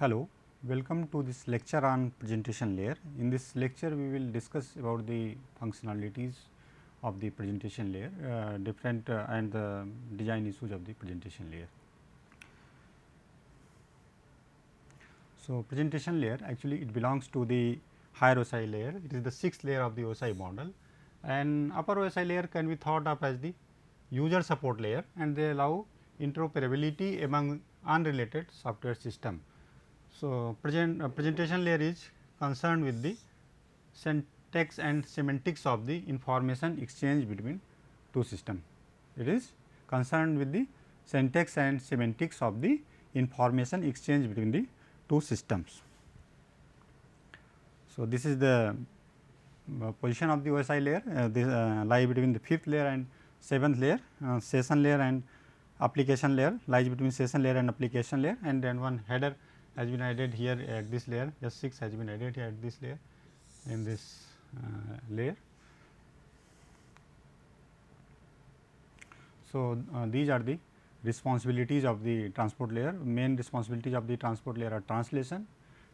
Hello, welcome to this lecture on presentation layer. In this lecture, we will discuss about the functionalities of the presentation layer, different and the design issues of the presentation layer. So, presentation layer actually it belongs to the higher OSI layer. It is the sixth layer of the OSI model, and upper OSI layer can be thought of as the user support layer, and they allow interoperability among unrelated software system. So, presentation layer is concerned with the syntax and semantics of the information exchange between two systems. It is concerned with the syntax and semantics of the information exchange between the two systems. So, this is the position of the OSI layer, this lie between the fifth layer and seventh layer, session layer and application layer lies between session layer and application layer, and then one header has been added here at this layer, just 6 has been added here at this layer in this layer. So, these are the responsibilities of the transport layer. Main responsibilities of the transport layer are translation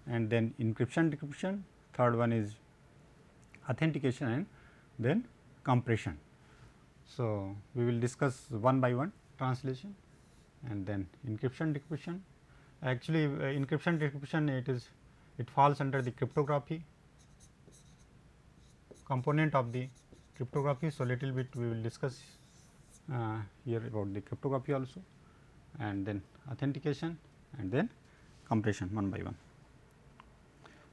and then encryption, decryption, third one is authentication and then compression. So, we will discuss one by one translation and then encryption, decryption. Actually, encryption, decryption it falls under the cryptography component of the cryptography. So, little bit we will discuss here about the cryptography also, and then authentication and then compression one by one.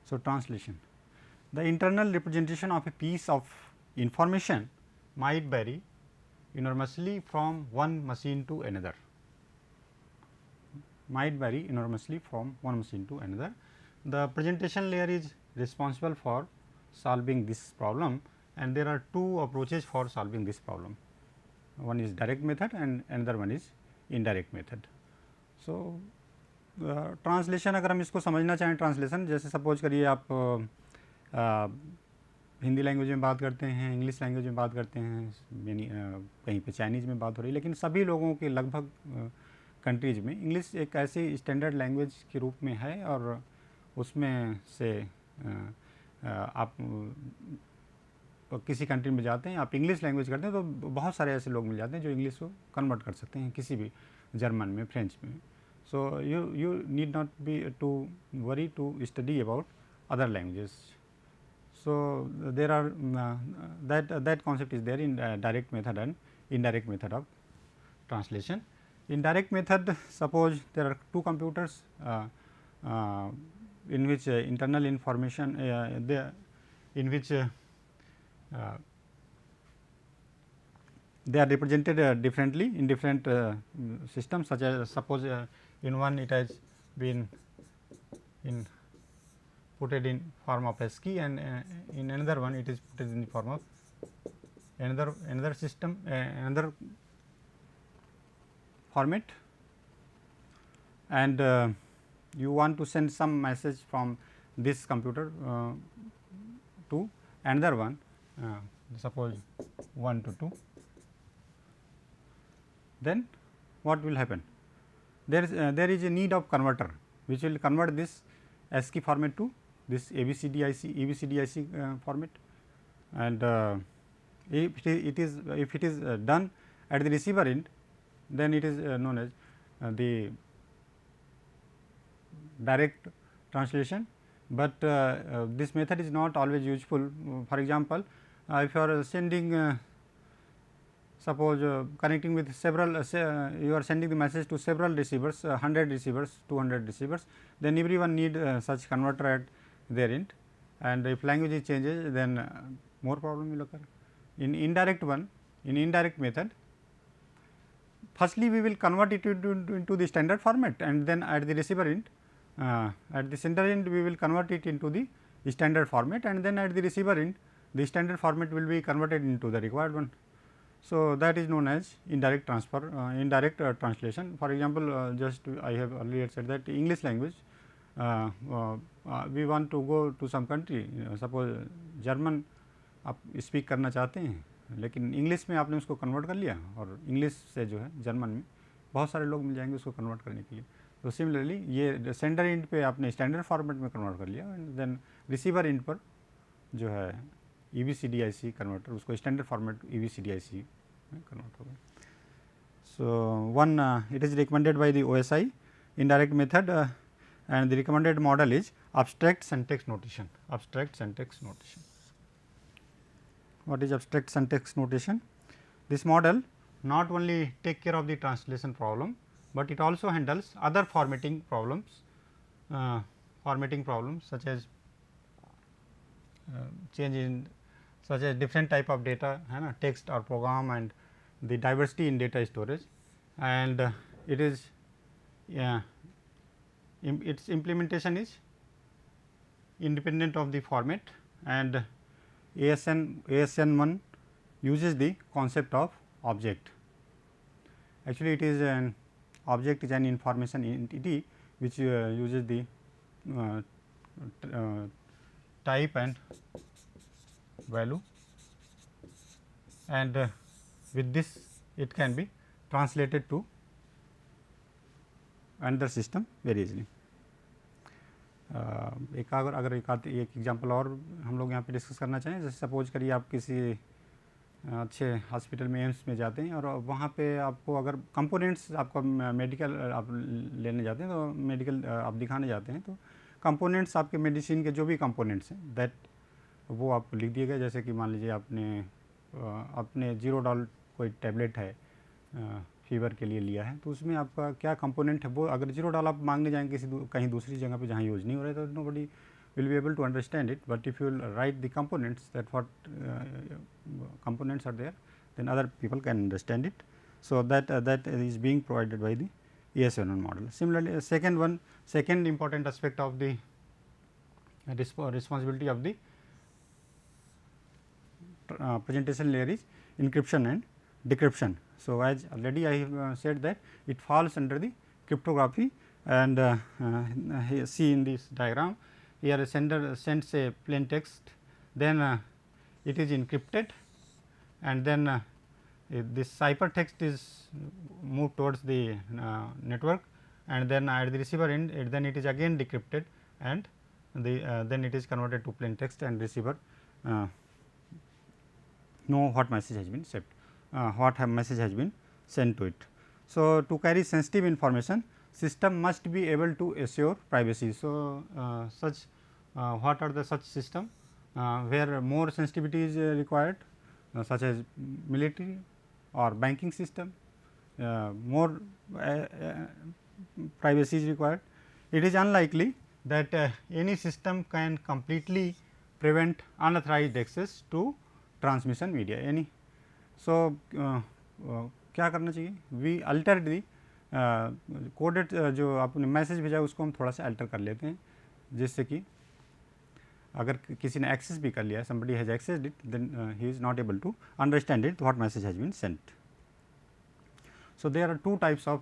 So, translation. The internal representation of a piece of information might vary enormously from one machine to another, The presentation layer is responsible for solving this problem, and there are two approaches for solving this problem. One is direct method and another one is indirect method. So, translation अगर हम इसको समझना चाहें, translation जैसे suppose करिए आप Hindi language में बात करते हैं, इंग्लिश लैंग्वेज में बात करते हैं, यानी कहीं पे चाइनीज़ में बात हो रही है, लेकिन सभी लोगों के लगभग कंट्रीज़ में इंग्लिश एक ऐसी स्टैंडर्ड लैंग्वेज के रूप में है, और उसमें से आप किसी कंट्री में जाते हैं, आप इंग्लिश लैंग्वेज करते हैं तो बहुत सारे ऐसे लोग मिल जाते हैं जो इंग्लिश को कन्वर्ट कर सकते हैं किसी भी, जर्मन में, फ्रेंच में. So you need not be to worry to study about other languages. So, there are that concept is there in direct method and indirect method of translation. In direct method, suppose there are two computers in which internal information in which they are represented differently in different systems, such as suppose in one it has been put in form of ASCII, and in another one it is put in the form of another system, another format, and you want to send some message from this computer to another one, suppose 1 to 2, then what will happen? There is a need of converter which will convert this ASCII format to this EBCDIC format, and if it is done at the receiver end, then it is known as the direct translation, but this method is not always useful. For example, if you are sending suppose connecting with several you are sending the message to several receivers, 100 receivers, 200 receivers, then everyone need such converter at their end, and if language changes, then more problem will occur. In indirect method, firstly we will convert it into the standard format, and then at the receiver end, at the sender end we will convert it into the standard format, and then at the receiver end the standard format will be converted into the required one. So, that is known as indirect transfer, indirect translation. For example, just I have earlier said that English language, we want to go to some country, suppose German आप speak करना चाहते हैं, लेकिन English में आपने उसको convert कर लिया, और इंग्लिश से जो है जर्मन में बहुत सारे लोग मिल जाएंगे उसको कन्वर्ट करने के लिए. तो सिमिलरली ये सेंडर इंट पे आपने स्टैंडर्ड फॉर्मेट में कन्वर्ट कर लिया एंड देन रिसीवर इंट पर जो है EBCDIC कन्वर्टर उसको स्टैंडर्ड फॉर्मेट EBCDIC में कन्वर्ट हो गया. So, one it is recommended by the OSI indirect method and the recommended model is abstract syntax notation. Abstract syntax notation. What is abstract syntax notation? This model not only take care of the translation problem, but it also handles other formatting problems such as change in such as different type of data, text or program, and the diversity in data storage, and it is its implementation is independent of the format, and ASN1 uses the concept of object. Actually, it is an object is an information entity which uses the type and value, and with this it can be translated to another system very easily. एक अगर एक example और हम लोग यहाँ पे discuss करना चाहें, जैसे सपोज करिए आप किसी अच्छे हॉस्पिटल में एम्स में जाते हैं और वहाँ पे आपको अगर कंपोनेंट्स आपको मेडिकल आप लेने जाते हैं तो मेडिकल आप दिखाने जाते हैं तो कंपोनेंट्स आपके मेडिसिन के जो भी कंपोनेंट्स हैं दैट वो आप लिख दिए गए. जैसे कि मान लीजिए आपने $0 कोई टैबलेट है फीवर के लिए लिया है तो उसमें आपका क्या कंपोनेंट है वो अगर $0 आप मांगने जाएंगे कहीं दूसरी जगह पे जहाँ यूज़ नहीं हो रहा है तो nobody will be able to understand it, but if you will write the components that what components are there, then other people can understand it. So, that is being provided by the ASN1 model. Similarly, second important aspect of the responsibility of the presentation layer is encryption and decryption. So, as already I have said that it falls under the cryptography, and see in this diagram here a sender sends a plain text, then it is encrypted, and then this ciphertext is moved towards the network, and then at the receiver end then it is again decrypted, and then it is converted to plain text, and receiver know what message has been sent, message has been sent to it. So, to carry sensitive information, system must be able to assure privacy. So, what are the such system where more sensitivity is required, such as military or banking system, more privacy is required. It is unlikely that any system can completely prevent unauthorized access to transmission media any. So, क्या करना चाहिए, we alter the coded जो आपने message भेजा उसको हम थोड़ा सा अल्टर कर लेते हैं, जिससे कि अगर किसी ने एक्सेस भी कर लिया है, somebody has accessed it, then he is not able to understand it what message has been sent. So, there are two types of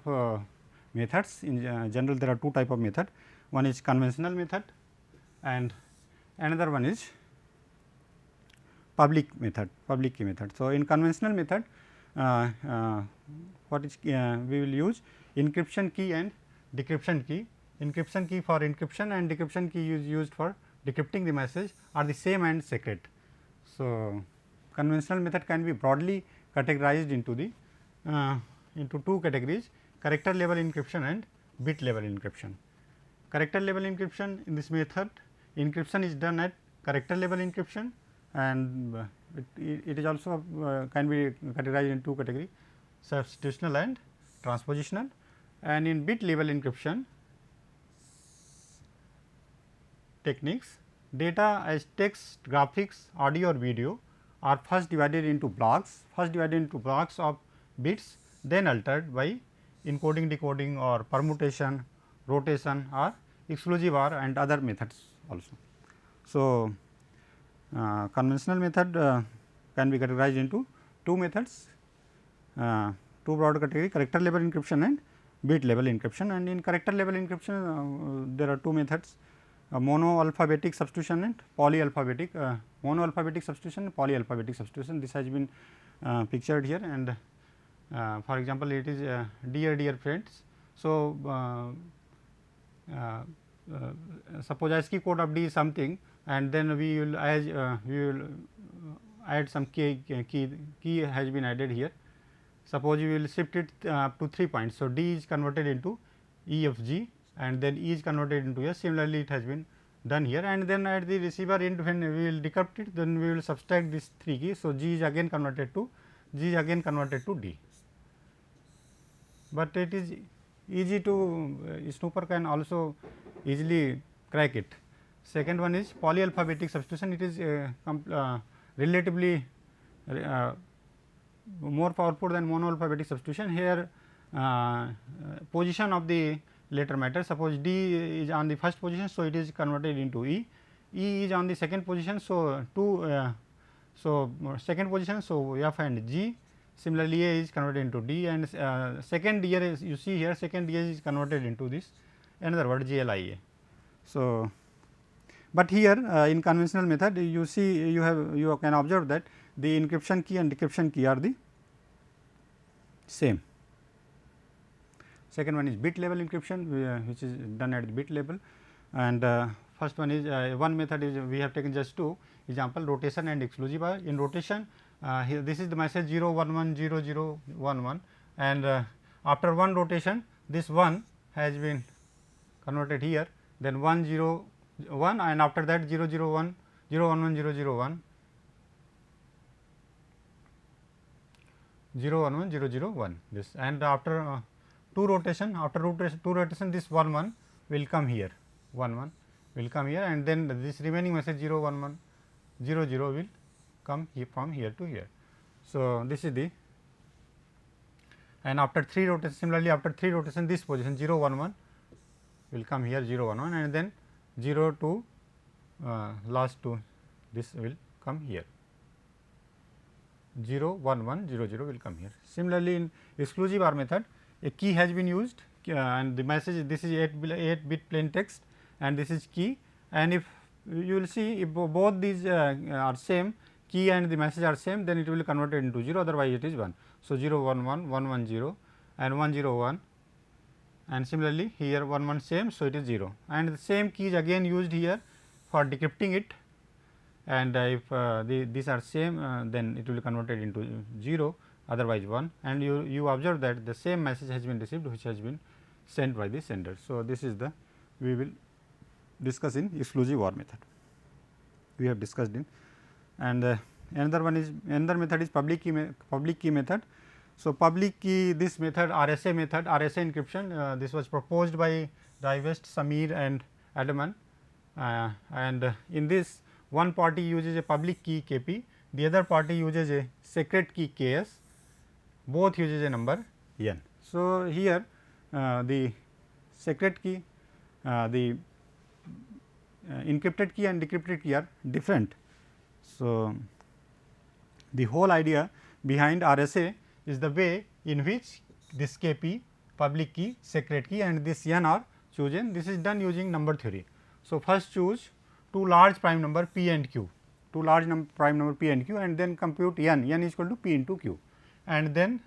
methods. In general there are two type of method, one is conventional method and another one is public method, public key method. So, in conventional method what is we will use encryption key and decryption key. Encryption key for encryption and decryption key is used for decrypting the message are the same and secret. So, conventional method can be broadly categorized into the into two categories, character level encryption and bit level encryption. Character level encryption, in this method encryption is done at character level encryption, and it is also can be categorized in two categories, substitutional and transpositional. And in bit level encryption techniques, data as text, graphics, audio or video are first divided into blocks of bits, then altered by encoding, decoding or permutation, rotation or exclusive OR and other methods also. So, conventional method can be categorized into two methods, two broad category, character level encryption and bit level encryption. And in character level encryption there are two methods, monoalphabetic substitution and polyalphabetic, monoalphabetic substitution and polyalphabetic substitution. This has been pictured here, and for example, it is dear friends. So, suppose ASCII code of D is something, and then we will add some key has been added here. Suppose you will shift it up to 3 points. So, D is converted into E F G, and then E is converted into S. Similarly, it has been done here, and then at the receiver end when we will decrypt it, then we will subtract these 3 keys. So, G is again converted to D, but it is easy to snooper can also easily crack it. Second one is polyalphabetic substitution. It is relatively more powerful than monoalphabetic substitution. Here position of the letter matter. Suppose D is on the first position, so it is converted into E. E is on the second position, so second position, so F and G. Similarly, A is converted into D, and second year is, you see here second year is converted into this another word GLIA. So, but here in conventional method you see you can observe that the encryption key and decryption key are the same. Second one is bit level encryption, which is done at the bit level, and first one is one method is we have taken just 2 example, rotation and exclusive. In rotation, here this is the message 0 1 1 0 0 1 1, and after one rotation this 1 has been converted here, then 1 0 1, and after that 0 0 1 0 1 1 0 0 1 0 1 1 0 0 1 this, and after 2 rotation, two rotation this 1 1 will come here, 1 1 will come here, and then this remaining message 0 1 1 0 0 will come here from here to here. So, this is the, and after 3 rotation, similarly after 3 rotation this position 0 1 1 will come here 0 1 1, and then 0 to last 2 this will come here, 0 1 1 0 0 will come here. Similarly, in exclusive OR method, a key has been used and the message, this is 8 bit plain text and this is key, and if you will see if both these are same, key and the message are same, then it will convert it into 0, otherwise it is 1. So, 0 1 1 1 1 0 and 1 0 1, and similarly here 1 1 same. So, it is 0, and the same key is again used here for decrypting it, and if these are same, then it will be converted into 0, otherwise 1, and you observe that the same message has been received which has been sent by the sender. So, this is the we will discuss in exclusive OR method, we have discussed in, and another method is public key method. So, public key, this method RSA method, RSA encryption, this was proposed by Rivest, Samir and Adleman, and in this one party uses a public key KP, the other party uses a secret key KS, both uses a number n. So, here the secret key, the encrypted key and decrypted key are different. So, the whole idea behind RSA is the way in which this KP, public key, secret key and this n are chosen. This is done using number theory. So, first choose 2 large prime number p and q, 2 large prime number p and q, and then compute n is equal to p into q, and then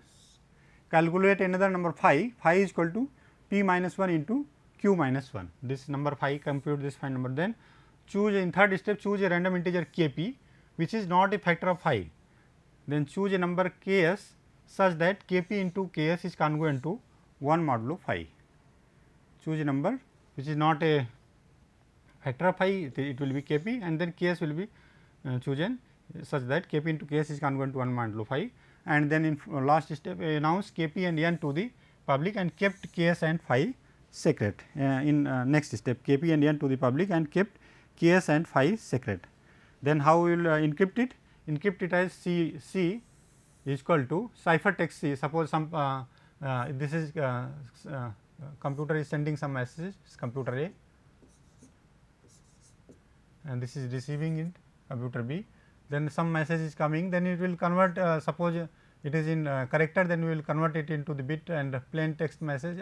calculate another number phi is equal to p minus 1 into q minus 1. This number phi, compute this phi number, then choose in third step, choose a random integer kp which is not a factor of phi, then choose a number ks such that kp into ks is congruent to 1 modulo phi. Choose a number which is not a factor of phi, it will be kp, and then ks will be chosen such that kp into ks is congruent to 1 modulo phi, and then in last step announce kp and n to the public and kept ks and phi secret. In next step kp and n to the public and kept ks and phi secret. Then how we will encrypt it? Encrypt it as C is equal to ciphertext C. Suppose some this is computer is sending some messages, computer A, and this is receiving in computer B. Then some message is coming, then it will convert, suppose it is in character, then we will convert it into the bit and plain text message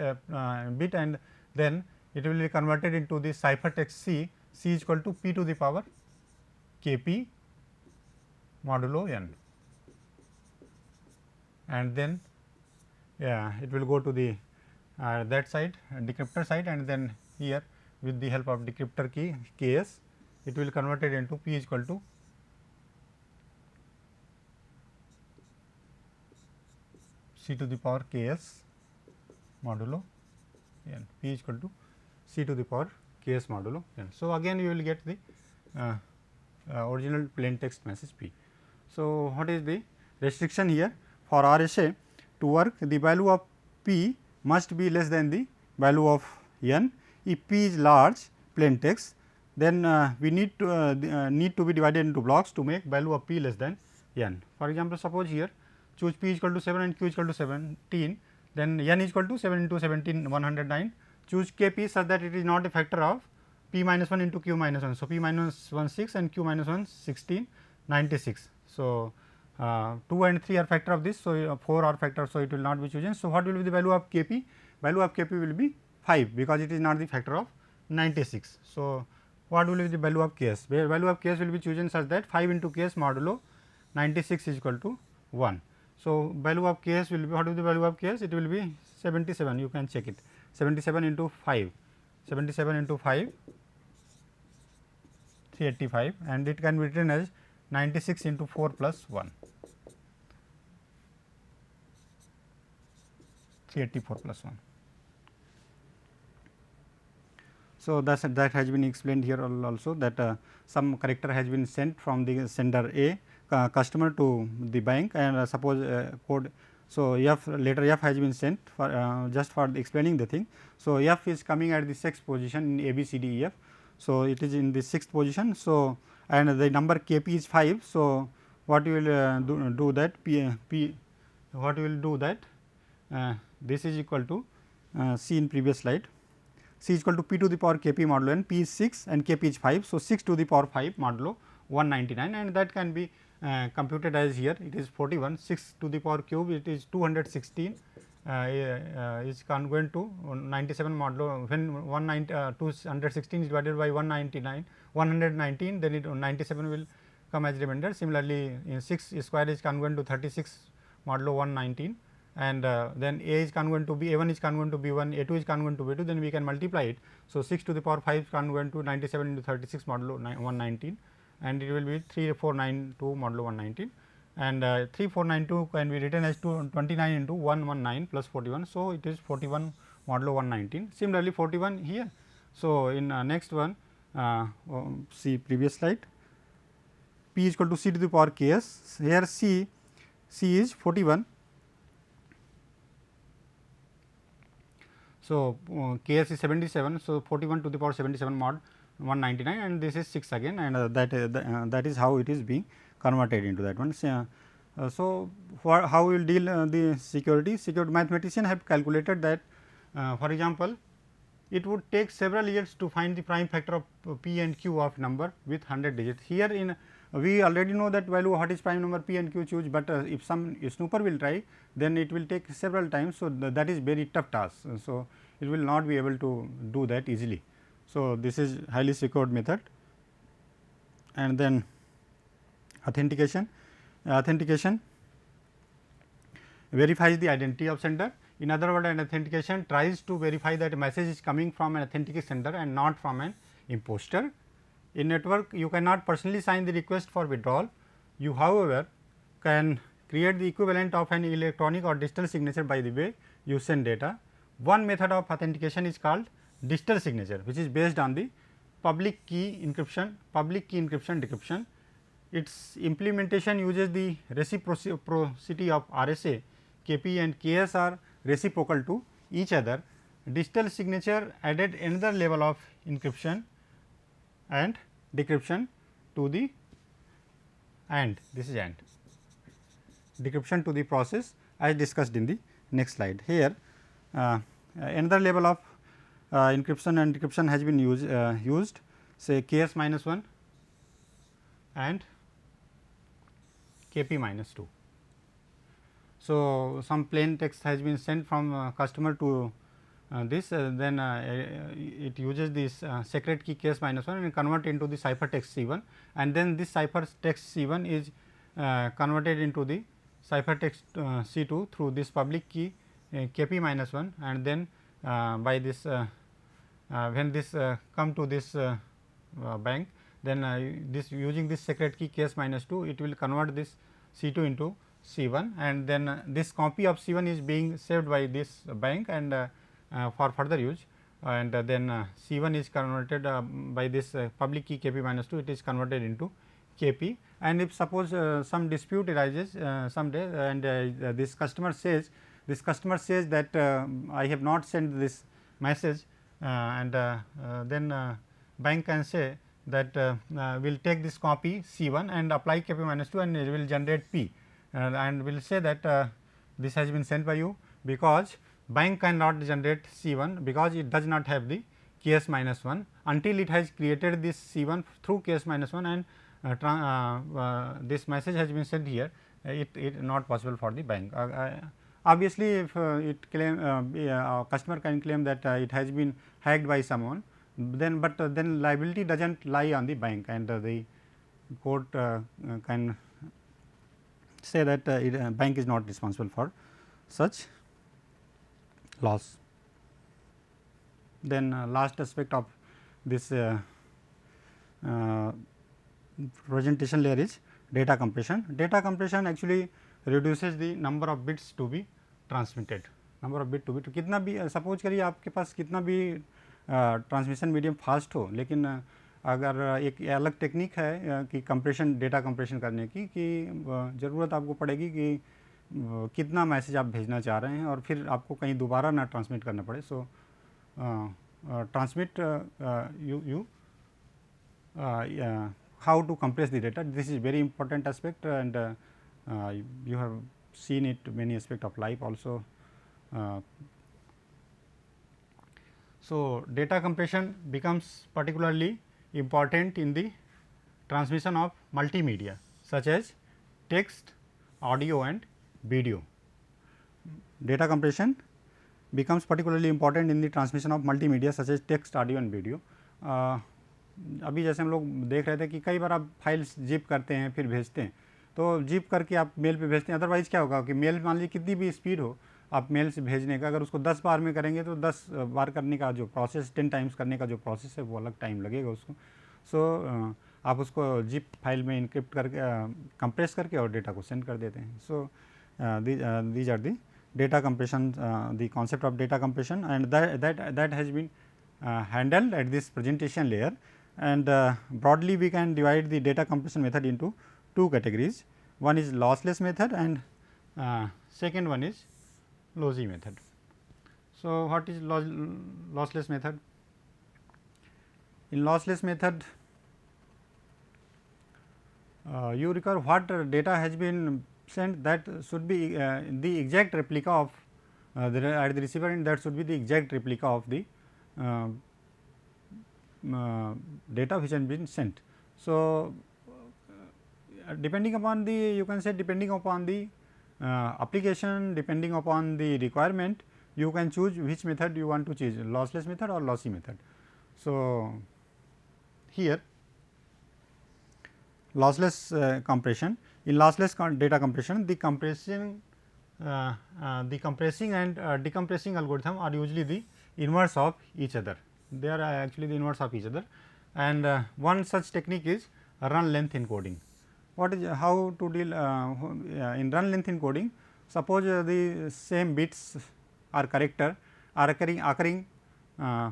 bit, and then it will be converted into the ciphertext C is equal to p to the power kp modulo n, and then it will go to the that side, decryptor side, and then here with the help of decryptor key Ks, it will convert it into P is equal to C to the power Ks modulo n, P is equal to C to the power Ks modulo n. So, again you will get the original plain text message P. So, what is the restriction here? For RSA to work, the value of P must be less than the value of n. If P is large plain text, then we need to be divided into blocks to make value of P less than n. For example, suppose here choose P is equal to 7 and Q is equal to 17, then n is equal to 7 into 17 109. Choose K P such that it is not a factor of P minus 1 into Q minus 1. So, P minus 1 6 and Q minus 1 16 96. So, 2 and 3 are factor of this. So, 4 are factor. So, it will not be chosen. So, what will be the value of K P? Value of K P will be 5 because it is not the factor of 96. So, what will be the value of Ks? Value of Ks will be chosen such that 5 into Ks modulo 96 is equal to 1. So, value of Ks will be, what is the value of Ks? It will be 77, you can check it, 77 into 5, 77 into 5, 385, and it can be written as 96 into 4 plus 1, 384 plus 1. So, that has been explained here also, that some character has been sent from the sender A customer to the bank, and suppose code. So, F later F has been sent for just for explaining the thing. So, F is coming at the 6th position in A B C D E F. So, it is in the 6th position. So, and the number K P is 5. So, what you will do that what you will do that this is equal to C in previous slide. C is equal to P to the power K P modulo n, P is 6 and K P is 5. So, 6 to the power 5 modulo 199, and that can be computed as here it is 41, 6 to the power cube it is 216 is congruent to 97 modulo, when 216 is divided by 119, then it 97 will come as remainder. Similarly, in 6 square is congruent to 36 modulo 119, and then A is congruent to B, A1 is congruent to B1, A2 is congruent to B2, then we can multiply it. So, 6 to the power 5 is congruent to 97 into 36 modulo 119, and it will be 3492 modulo 119, and 3492 can be written as 29 into 119 plus 41. So, it is 41 modulo 119. Similarly, 41 here. So, in next one see previous slide, P is equal to C to the power K s, here C is 41. So, K s is 77. So, 41 to the power 77 mod 199, and this is 6 again, and that is how it is being converted into that one. So, how we will deal the security? Security mathematician have calculated that for example, it would take several years to find the prime factor of P and Q of number with 100 digits. Here in we already know that value what is prime number P and Q choose, but if some snooper will try, then it will take several times. So, that is very tough task. So, it will not be able to do that easily. So, this is highly secured method, and then authentication. Authentication verifies the identity of sender. In other words, an authentication tries to verify that a message is coming from an authentic sender and not from an imposter. In network, you cannot personally sign the request for withdrawal. You, however, can create the equivalent of an electronic or digital signature by the way you send data. One method of authentication is called digital signature, which is based on the public key encryption, decryption. Its implementation uses the reciprocity of RSA. K P and K S are reciprocal to each other. Digital signature added another level of encryption and decryption to the this is decryption to the process as discussed in the next slide. Here another level of encryption and decryption has been used, say K s minus 1 and K P minus 2. So, some plain text has been sent from customer to this, then it uses this secret key K s minus 1 and convert into the ciphertext C1, and then this ciphertext C1 is converted into the ciphertext C2 through this public key K P minus 1, and then by this when this come to this bank, then this using this secret key case minus 2, it will convert this C 2 into C 1, and then this copy of C 1 is being saved by this bank and for further use, and then C 1 is converted by this public key K p minus 2, it is converted into K p. And if suppose some dispute arises someday, and this customer says that I have not sent this message, and then bank can say that we will take this copy C 1 and apply K p minus 2, and it will generate P, and will say that this has been sent by you, because bank cannot generate C 1 because it does not have the K s minus 1 until it has created this C 1 through K s minus 1, and this message has been sent here, it not possible for the bank. Obviously, if it claim customer can claim that it has been hacked by someone, then but then liability does not lie on the bank, and the court can say that bank is not responsible for such loss. Then last aspect of this representation layer is data compression. Data compression actually reduces the number of bits to be transmitted. Number of bit two bit, कितना भी suppose करिए आपके पास कितना भी transmission medium fast हो, लेकिन अगर एक अलग टेक्निक है कि कंप्रेशन, डेटा कंप्रेशन करने की, कि ज़रूरत आपको पड़ेगी कि कितना मैसेज आप भेजना चाह रहे हैं और फिर आपको कहीं दोबारा ना ट्रांसमिट करना पड़े. So transmit you how to compress the data. This is very important aspect, and you have seen it many aspect of life also. So, data compression becomes particularly important in the transmission of multimedia such as text, audio and video. Data compression becomes particularly important in the transmission of multimedia such as text, audio and video. अभी जैसे हम लोग देख रहे थे कि कई बार आप फाइल्स जिप करते हैं फिर भेजते हैं, तो जिप करके आप मेल पे भेजते हैं. अदरवाइज़ क्या होगा कि मेल मान लीजिए कितनी भी स्पीड हो आप मेल से भेजने का, अगर उसको 10 बार में करेंगे तो 10 बार करने का जो प्रोसेस, 10 टाइम्स करने का जो प्रोसेस है वो अलग टाइम लगेगा उसको. सो आप उसको जिप फाइल में इनक्रिप्ट करके कंप्रेस करके और डेटा को सेंड कर देते हैं. So these are the data compression, the concept of data compression, and that has been handled at this presentation layer. And broadly we can divide the data compression method into two categories. One is lossless method and second one is lossy method. So, what is lossless method? In lossless method, you require what data has been sent, that should be the exact replica of at the receiver end, that should be the exact replica of the data which has been sent. So, depending upon the, you can say depending upon the application, depending upon the requirement, you can choose which method you want to choose, lossless method or lossy method. So, here lossless compression, in lossless data compression, the compressing and decompressing algorithm are usually the inverse of each other. They are actually the inverse of each other, and one such technique is run length encoding. What is how to deal in run length encoding? Suppose the same bits or character are occurring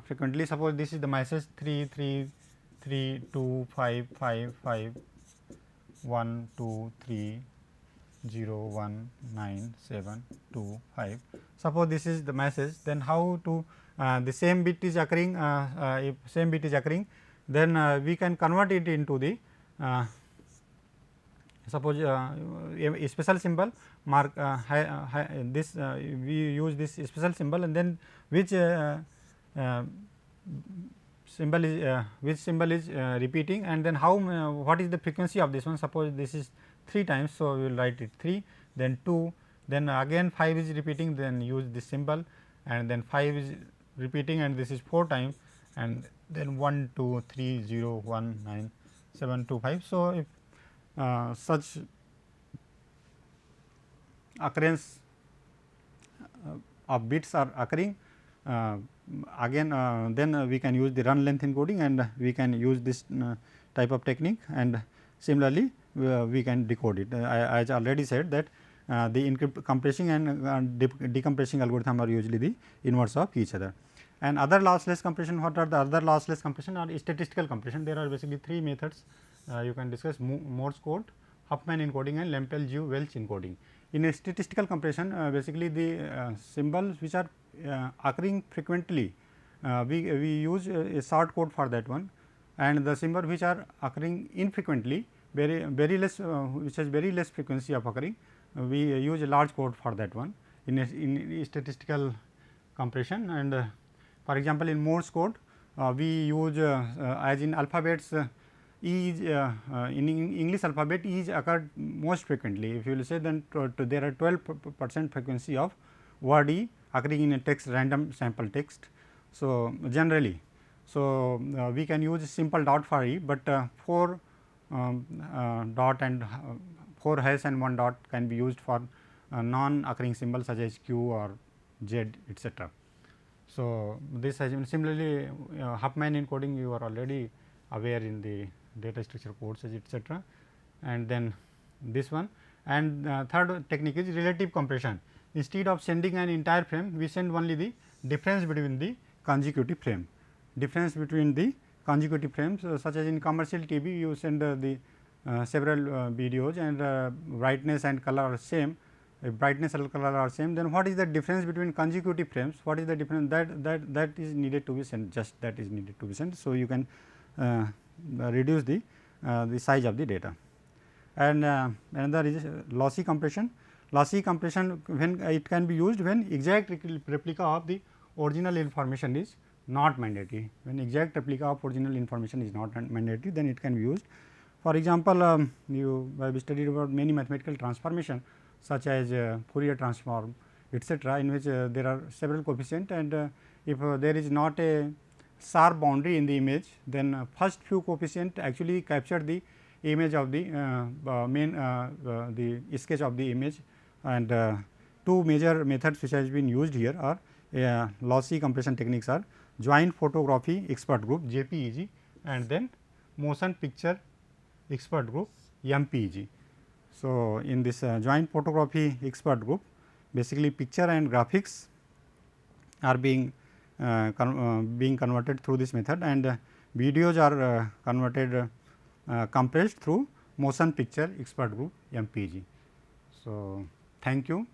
frequently. Suppose this is the message 3 3 3 2 5 5 5 1 2 3 0 1 9 7 2 5. Suppose this is the message, then how to the same bit is occurring, if same bit is occurring, then we can convert it into the suppose a special symbol mark this we use this special symbol, and then which symbol is repeating, and then how what is the frequency of this one. Suppose this is 3 times, so we will write it 3, then 2, then again 5 is repeating, then use this symbol, and then 5 is repeating, and this is 4 times, and then 1 2 3 0 1 9 7 2 5. So, if such occurrence of bits are occurring, again then we can use the run length encoding, and we can use this type of technique, and similarly we can decode it. As I already said that the compressing and decompressing algorithm are usually the inverse of each other. And other lossless compression, what are the other lossless compression or statistical compression? There are basically three methods you can discuss: Morse code, Huffman encoding, and Lempel-Welch encoding. In a statistical compression, basically the symbols which are occurring frequently, we use a short code for that one, and the symbol which are occurring infrequently, very less, which has very less frequency of occurring, we use a large code for that one in a statistical compression. And for example, in Morse code we use as in alphabets, E is in English alphabet, E is occurred most frequently. If you will say, then there are 12% frequency of word E occurring in a text, random sample text. So, generally, so we can use simple dot for E, but 4 dot and 4 hash and 1 dot can be used for non occurring symbols such as Q or Z, etc. So, this has been similarly Huffman encoding, you are already aware in the data structure courses, etc. And then this one, and third technique is relative compression. Instead of sending an entire frame, we send only the difference between the consecutive frame. Difference between the consecutive frames, such as in commercial TV, you send the several videos, and brightness and color are same. If brightness and color are same, then what is the difference between consecutive frames? What is the difference that is needed to be sent? Just that is needed to be sent. So, you can reduce the size of the data. And another is lossy compression. Lossy compression, when it can be used when exact replica of the original information is not mandatory. When exact replica of original information is not mandatory, then it can be used. For example, you have studied about many mathematical transformation, such as Fourier transform, etc., in which there are several coefficient, and if there is not a sharp boundary in the image, then first few coefficient actually capture the image of the the sketch of the image. And two major methods which has been used here are lossy compression techniques are joint photography expert group JPEG, and then motion picture expert group MPEG. So, in this joint photography expert group, basically picture and graphics are being converted through this method, and videos are converted compressed through motion picture expert group MPEG. So, thank you.